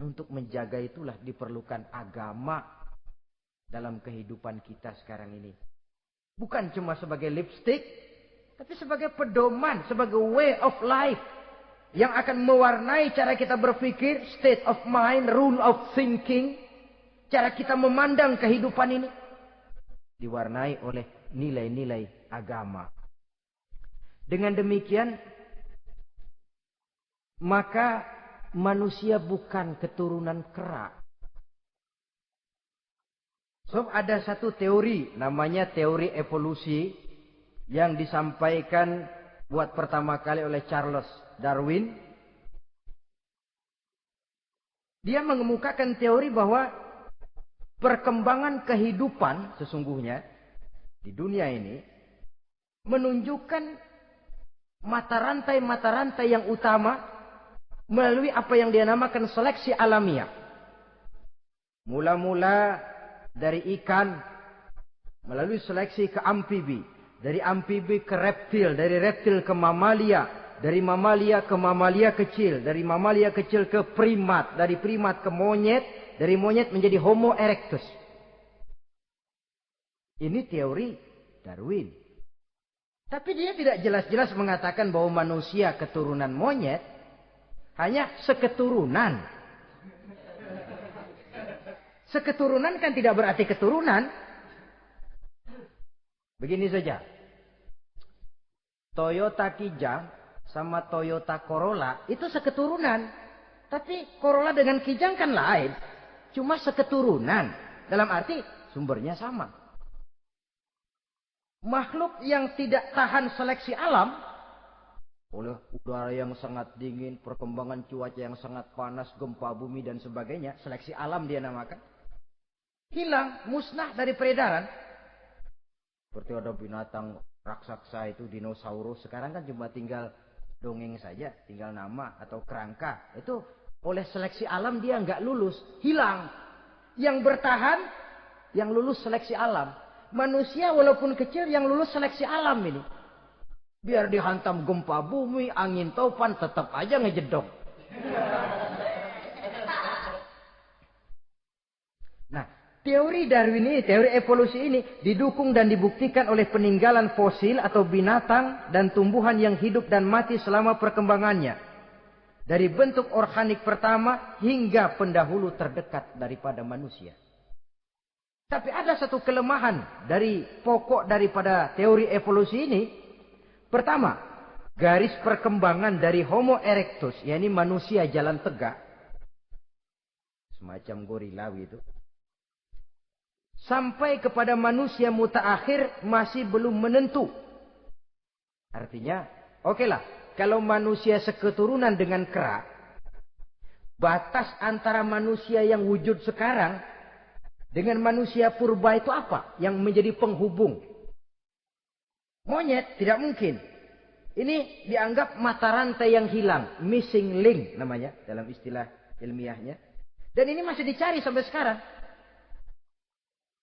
Untuk menjaga itulah diperlukan agama dalam kehidupan kita sekarang ini. Bukan cuma sebagai lipstick, tapi sebagai pedoman, sebagai way of life. Yang akan mewarnai cara kita berpikir, state of mind, rule of thinking. Cara kita memandang kehidupan ini. Diwarnai oleh nilai-nilai agama. Dengan demikian, maka manusia bukan keturunan kera. So, ada satu teori, namanya teori evolusi, yang disampaikan buat pertama kali oleh Charles Darwin. Dia mengemukakan teori bahwa perkembangan kehidupan sesungguhnya di dunia ini menunjukkan mata rantai yang utama melalui apa yang dia namakan seleksi alamiah. Mula-mula dari ikan, melalui seleksi ke amfibi. Dari amfibi ke reptil, dari reptil ke mamalia. Dari mamalia ke mamalia kecil. Dari mamalia kecil ke primat. Dari primat ke monyet. Dari monyet menjadi Homo erectus. Ini teori Darwin. Tapi dia tidak jelas-jelas mengatakan bahwa manusia keturunan monyet. Hanya seketurunan. Seketurunan kan tidak berarti keturunan. Begini saja. Toyota Kijang sama Toyota Corolla itu seketurunan. Tapi Corolla dengan Kijang kan lain. Cuma seketurunan. Dalam arti sumbernya sama. Makhluk yang tidak tahan seleksi alam, oleh udara yang sangat dingin, perkembangan cuaca yang sangat panas, gempa bumi dan sebagainya, seleksi alam dia namakan, hilang, musnah dari peredaran. Seperti ada binatang raksasa itu, dinosaurus, sekarang kan cuma tinggal dongeng saja, tinggal nama atau kerangka. Itu oleh seleksi alam dia nggak lulus, hilang. Yang bertahan, yang lulus seleksi alam. Manusia walaupun kecil yang lulus seleksi alam ini. Biar dihantam gempa bumi, angin topan, tetap aja ngejedok. Nah, teori Darwin ini, teori evolusi ini didukung dan dibuktikan oleh peninggalan fosil atau binatang dan tumbuhan yang hidup dan mati selama perkembangannya. Dari bentuk organik pertama hingga pendahulu terdekat daripada manusia. Tapi ada satu kelemahan dari pokok daripada teori evolusi ini. Pertama, garis perkembangan dari Homo erectus, yakni manusia jalan tegak. Semacam gorilawi itu. Sampai kepada manusia mutaakhir masih belum menentu. Artinya, okelah, kalau manusia seketurunan dengan kera, batas antara manusia yang wujud sekarang dengan manusia purba itu apa? Yang menjadi penghubung. Monyet tidak mungkin. Ini dianggap mata rantai yang hilang. Missing link namanya dalam istilah ilmiahnya. Dan ini masih dicari sampai sekarang.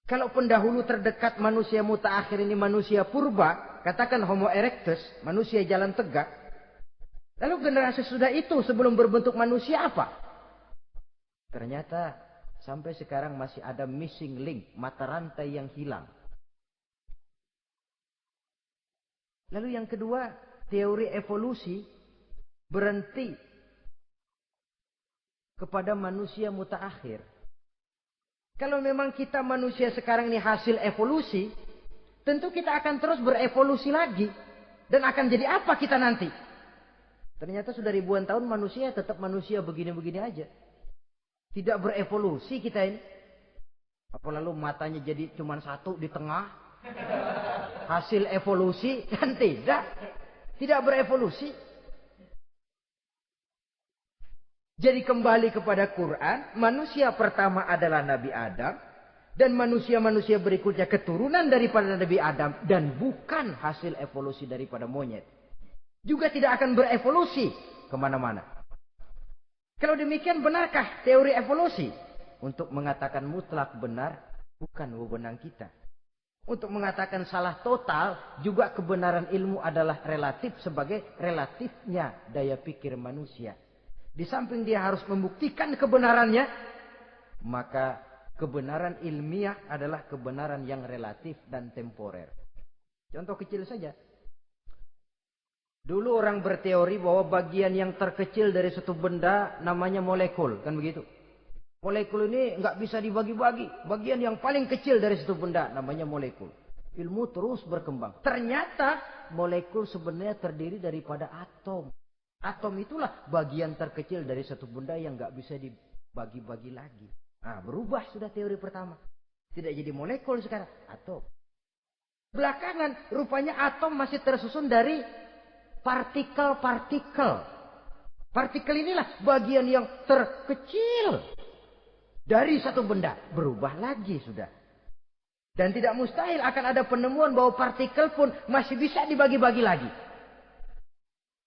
Kalau pendahulu terdekat manusia mutaakhir ini manusia purba, katakan Homo erectus, manusia jalan tegak. Lalu generasi sudah itu sebelum berbentuk manusia apa? Ternyata sampai sekarang masih ada missing link, mata rantai yang hilang. Lalu yang kedua, teori evolusi berhenti kepada manusia mutaakhir. Kalau memang kita manusia sekarang ini hasil evolusi, tentu kita akan terus berevolusi lagi. Dan akan jadi apa kita nanti? Ternyata sudah ribuan tahun manusia tetap manusia begini-begini aja. Tidak berevolusi kita ini. Apa lalu matanya jadi cuma satu di tengah? Hasil evolusi? Kan tidak. Tidak berevolusi. Jadi kembali kepada Quran, manusia pertama adalah Nabi Adam. Dan manusia-manusia berikutnya keturunan daripada Nabi Adam. Dan bukan hasil evolusi daripada monyet. Juga tidak akan berevolusi kemana-mana. Kalau demikian benarkah teori evolusi? Untuk mengatakan mutlak benar, bukan wewenang kita. Untuk mengatakan salah total, juga kebenaran ilmu adalah relatif sebagai relatifnya daya pikir manusia. Di samping dia harus membuktikan kebenarannya, maka kebenaran ilmiah adalah kebenaran yang relatif dan temporer. Contoh kecil saja. Dulu orang berteori bahwa bagian yang terkecil dari suatu benda namanya molekul. Kan begitu? Molekul ini nggak bisa dibagi-bagi. Bagian yang paling kecil dari suatu benda namanya molekul. Ilmu terus berkembang. Ternyata molekul sebenarnya terdiri daripada atom. Atom itulah bagian terkecil dari satu benda yang nggak bisa dibagi-bagi lagi. Nah, berubah sudah teori pertama. Tidak jadi molekul sekarang, atom. Belakangan rupanya atom masih tersusun dari partikel-partikel. Partikel inilah bagian yang terkecil dari satu benda. Berubah lagi sudah. Dan tidak mustahil akan ada penemuan bahwa partikel pun masih bisa dibagi-bagi lagi.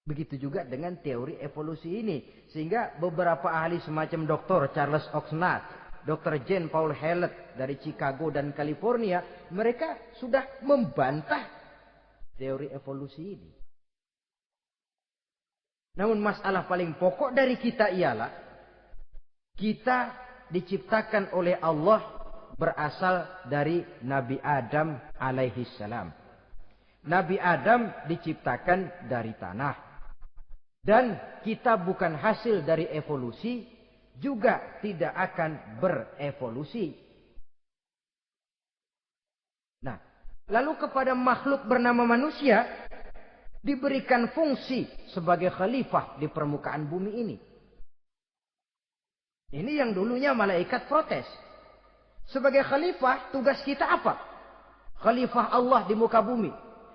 Begitu juga dengan teori evolusi ini. Sehingga beberapa ahli semacam Dr. Charles Oxnard, Dr. Jane Paul Hallett dari Chicago dan California, mereka sudah membantah teori evolusi ini. Namun masalah paling pokok dari kita ialah kita diciptakan oleh Allah berasal dari Nabi Adam alaihi salam. Nabi Adam diciptakan dari tanah. Dan kita bukan hasil dari evolusi, juga tidak akan berevolusi. Nah, lalu kepada makhluk bernama manusia diberikan fungsi sebagai khalifah di permukaan bumi ini. Ini yang dulunya malaikat protes. Sebagai khalifah, tugas kita apa? Khalifah Allah di muka bumi.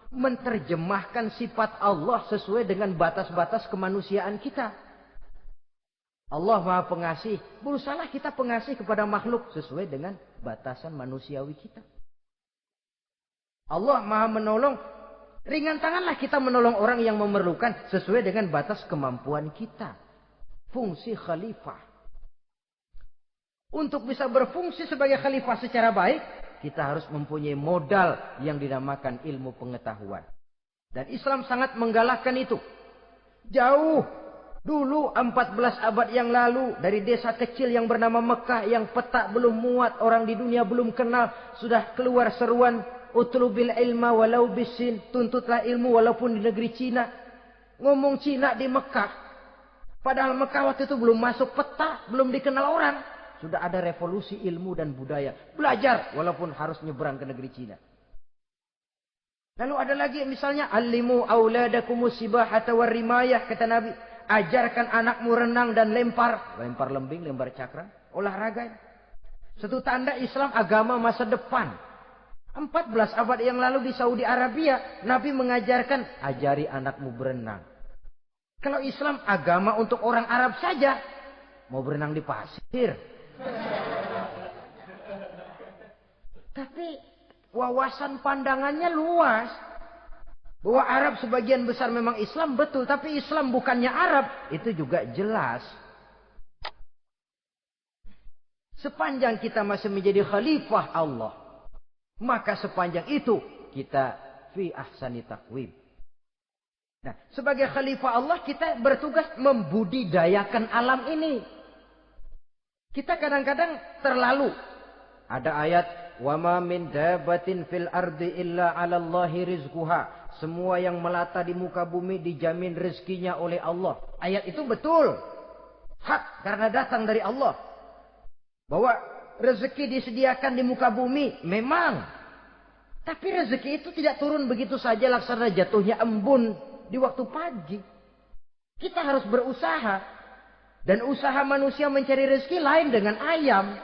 Menerjemahkan sifat Allah sesuai dengan batas-batas kemanusiaan kita. Allah Maha Pengasih. Berusahalah kita pengasih kepada makhluk sesuai dengan batasan manusiawi kita. Allah Maha Menolong. Ringan tanganlah kita menolong orang yang memerlukan sesuai dengan batas kemampuan kita. Fungsi khalifah. Untuk bisa berfungsi sebagai khalifah secara baik, kita harus mempunyai modal yang dinamakan ilmu pengetahuan. Dan Islam sangat menggalakkan itu. Jauh dulu 14 abad yang lalu, dari desa kecil yang bernama Mekah yang peta belum muat, orang di dunia belum kenal, sudah keluar seruan utlubil ilma walau bisin, tuntutlah ilmu walaupun di negeri Cina. Ngomong Cina di Mekah. Padahal Mekah waktu itu belum masuk peta, belum dikenal orang. Sudah ada revolusi ilmu dan budaya. Belajar walaupun harus nyebrang ke negeri Cina. Lalu ada lagi misalnya alimu auladakumus sibahata warrimayah, kata Nabi, ajarkan anakmu renang dan lempar lembing, lempar cakram, olahraga. Satu tanda Islam agama masa depan. 14 abad yang lalu di Saudi Arabia, Nabi mengajarkan ajari anakmu berenang. Kalau Islam agama untuk orang Arab saja, mau berenang di pasir. Tapi wawasan pandangannya luas. Bahwa Arab sebagian besar memang Islam, betul. Tapi Islam bukannya Arab, itu juga jelas. Sepanjang kita masih menjadi khalifah Allah, maka sepanjang itu kita fi ahsani taqwim. Nah, sebagai khalifah Allah kita bertugas membudidayakan alam ini. Kita kadang-kadang terlalu. Ada ayat, wa ma min dabatin fil ardi illa 'alallahi rizquha. Semua yang melata di muka bumi dijamin rezekinya oleh Allah. Ayat itu betul. Hak karena datang dari Allah. Bahwa rezeki disediakan di muka bumi memang. Tapi rezeki itu tidak turun begitu saja laksana jatuhnya embun di waktu pagi. Kita harus berusaha. Dan usaha manusia mencari rezeki lain dengan ayam.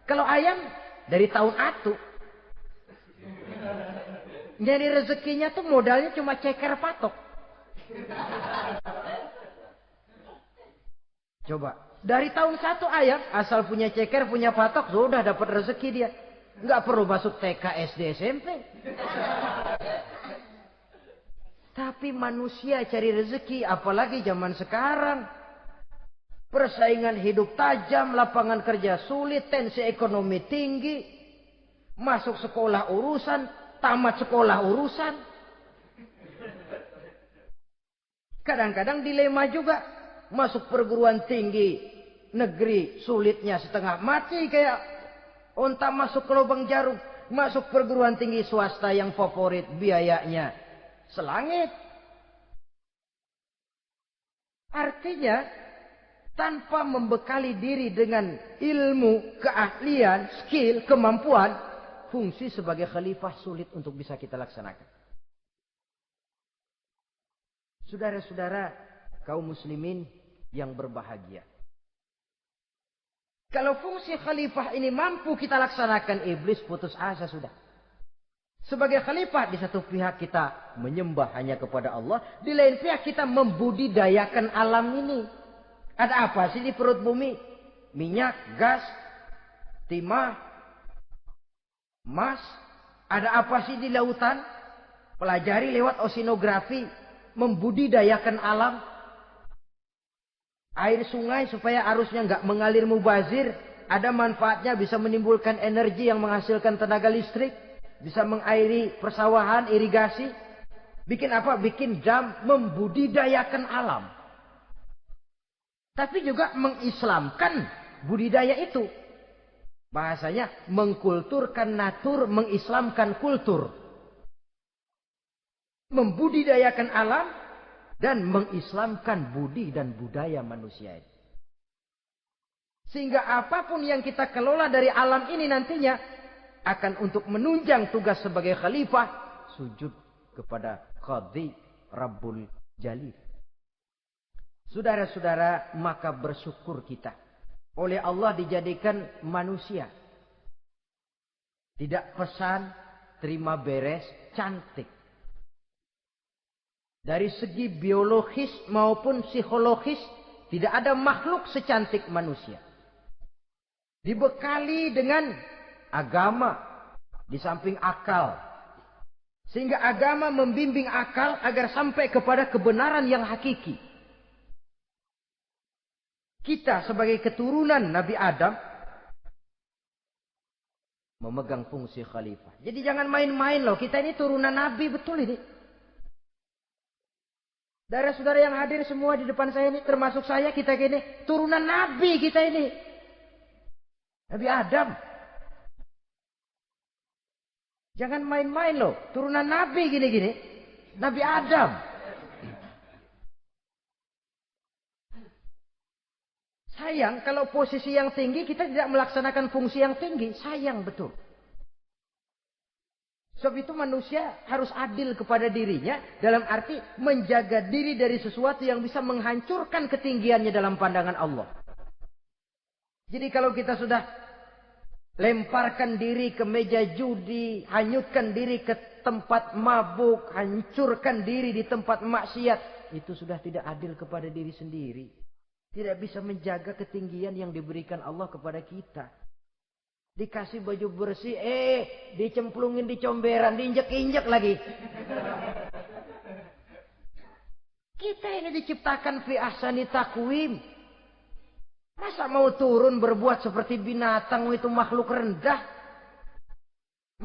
Kalau ayam dari tahun atu. Nyari rezekinya tuh modalnya cuma ceker patok. Coba. Dari tahun 1 ayam asal punya ceker, punya patok, sudah dapat rezeki dia. Nggak perlu masuk TK, SD, SMP. Tapi manusia cari rezeki, apalagi zaman sekarang. Persaingan hidup tajam, lapangan kerja sulit, tensi ekonomi tinggi. Masuk sekolah urusan, tamat sekolah urusan. Kadang-kadang dilema juga. Masuk perguruan tinggi negeri sulitnya setengah mati kayak unta masuk ke lubang jarum. Masuk perguruan tinggi swasta yang favorit biayanya selangit. Artinya tanpa membekali diri dengan ilmu, keahlian, skill, kemampuan, fungsi sebagai khalifah sulit untuk bisa kita laksanakan. Saudara-saudara kaum muslimin yang berbahagia. Kalau fungsi khalifah ini mampu kita laksanakan, iblis putus asa sudah. Sebagai khalifah, di satu pihak kita menyembah hanya kepada Allah, di lain pihak kita membudidayakan alam ini. Ada apa sih di perut bumi? Minyak, gas, timah, emas. Ada apa sih di lautan? Pelajari lewat oceanografi, membudidayakan alam. Air sungai supaya arusnya nggak mengalir mubazir. Ada manfaatnya, bisa menimbulkan energi yang menghasilkan tenaga listrik. Bisa mengairi persawahan, irigasi. Bikin apa? Bikin dam, membudidayakan alam. Tapi juga mengislamkan budidaya itu. Bahasanya mengkulturkan natur, mengislamkan kultur. Membudidayakan alam dan mengislamkan budi dan budaya manusia ini. Sehingga apapun yang kita kelola dari alam ini nantinya akan untuk menunjang tugas sebagai khalifah, sujud kepada Qadhi Rabbul Jalil. Saudara-saudara, maka bersyukur kita. Oleh Allah dijadikan manusia. Tidak pesan, terima beres, cantik. Dari segi biologis maupun psikologis, tidak ada makhluk secantik manusia. Dibekali dengan agama, di samping akal. Sehingga agama membimbing akal agar sampai kepada kebenaran yang hakiki. Kita sebagai keturunan Nabi Adam memegang fungsi khalifah. Jadi jangan main-main loh. Kita ini turunan Nabi, betul ini. Saudara-saudara yang hadir semua di depan saya ini, termasuk saya, kita gini, turunan Nabi kita ini. Nabi Adam. Jangan main-main loh. Turunan Nabi gini-gini. Nabi Adam. sayang kalau posisi yang tinggi kita tidak melaksanakan fungsi yang tinggi. Sayang betul. Sebab itu manusia harus adil kepada dirinya. Dalam arti menjaga diri dari sesuatu yang bisa menghancurkan ketinggiannya dalam pandangan Allah. Jadi kalau kita sudah lemparkan diri ke meja judi, hanyutkan diri ke tempat mabuk, hancurkan diri di tempat maksiat, itu sudah tidak adil kepada diri sendiri. Tidak bisa menjaga ketinggian yang diberikan Allah kepada kita. Dikasih baju bersih, dicemplungin di comberan, diinjek-injek lagi. Kita ini diciptakan fi ahsani taqwim. Masa mau turun berbuat seperti binatang, itu makhluk rendah?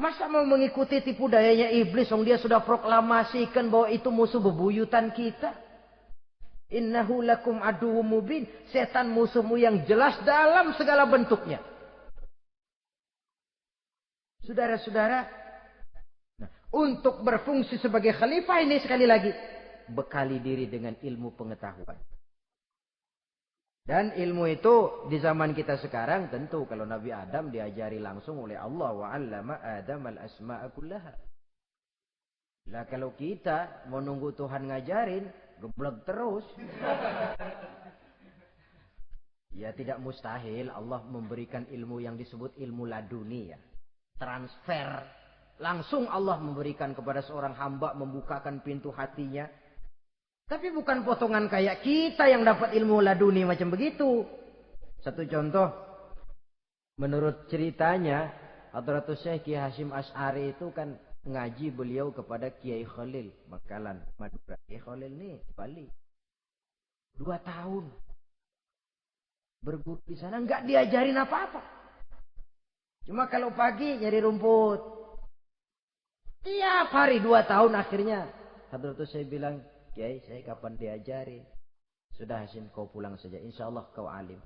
Masa mau mengikuti tipu dayanya iblis, dia sudah proklamasikan bahwa itu musuh bebuyutan kita? Innahu lakum aduwwum mubin. Setan musuhmu yang jelas dalam segala bentuknya. Saudara-saudara, untuk berfungsi sebagai khalifah ini sekali lagi, bekali diri dengan ilmu pengetahuan. Dan ilmu itu di zaman kita sekarang tentu kalau Nabi Adam diajari langsung oleh Allah, wa 'allama Adam al-asma'a kullaha. Lah kalau kita mau nunggu Tuhan ngajarin, geblek terus. Ya tidak mustahil Allah memberikan ilmu yang disebut ilmu laduni ya. Transfer. Langsung Allah memberikan kepada seorang hamba, membukakan pintu hatinya. Tapi bukan potongan kayak kita yang dapat ilmu laduni macam begitu. Satu contoh. Menurut ceritanya, Hadratus Syekh Kiai Hasyim Asy'ari itu kan ngaji beliau kepada Kiai Khalil Bangkalan, Madura. Kiai Khalil nih Bali. 2 tahun. Berguru di sana enggak diajarin apa-apa. Cuma kalau pagi nyari rumput. Tiap hari 2 tahun akhirnya Hadratus Syekh bilang, Kiai saya kapan diajari? Sudah Hasyim kau pulang saja. Insya Allah kau alim.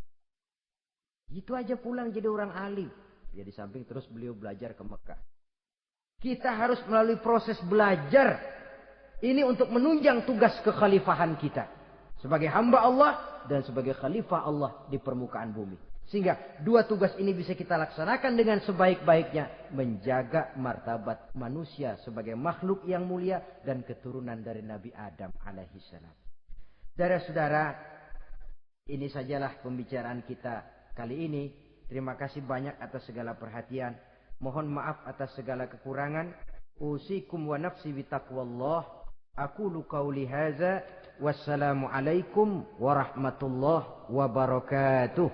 Itu aja pulang jadi orang alim. Ya di samping terus beliau belajar ke Mekah. Kita harus melalui proses belajar. Ini untuk menunjang tugas kekhalifahan kita. Sebagai hamba Allah dan sebagai khalifah Allah di permukaan bumi. Sehingga 2 tugas ini bisa kita laksanakan dengan sebaik-baiknya. Menjaga martabat manusia sebagai makhluk yang mulia dan keturunan dari Nabi Adam alaihissalam. Saudara-saudara, ini sajalah pembicaraan kita kali ini. Terima kasih banyak atas segala perhatian. Mohon maaf atas segala kekurangan. Usikum wa nafsi bitaqwallah. Aqulu qawli hadza. Wassalamu alaikum warahmatullahi wabarakatuh.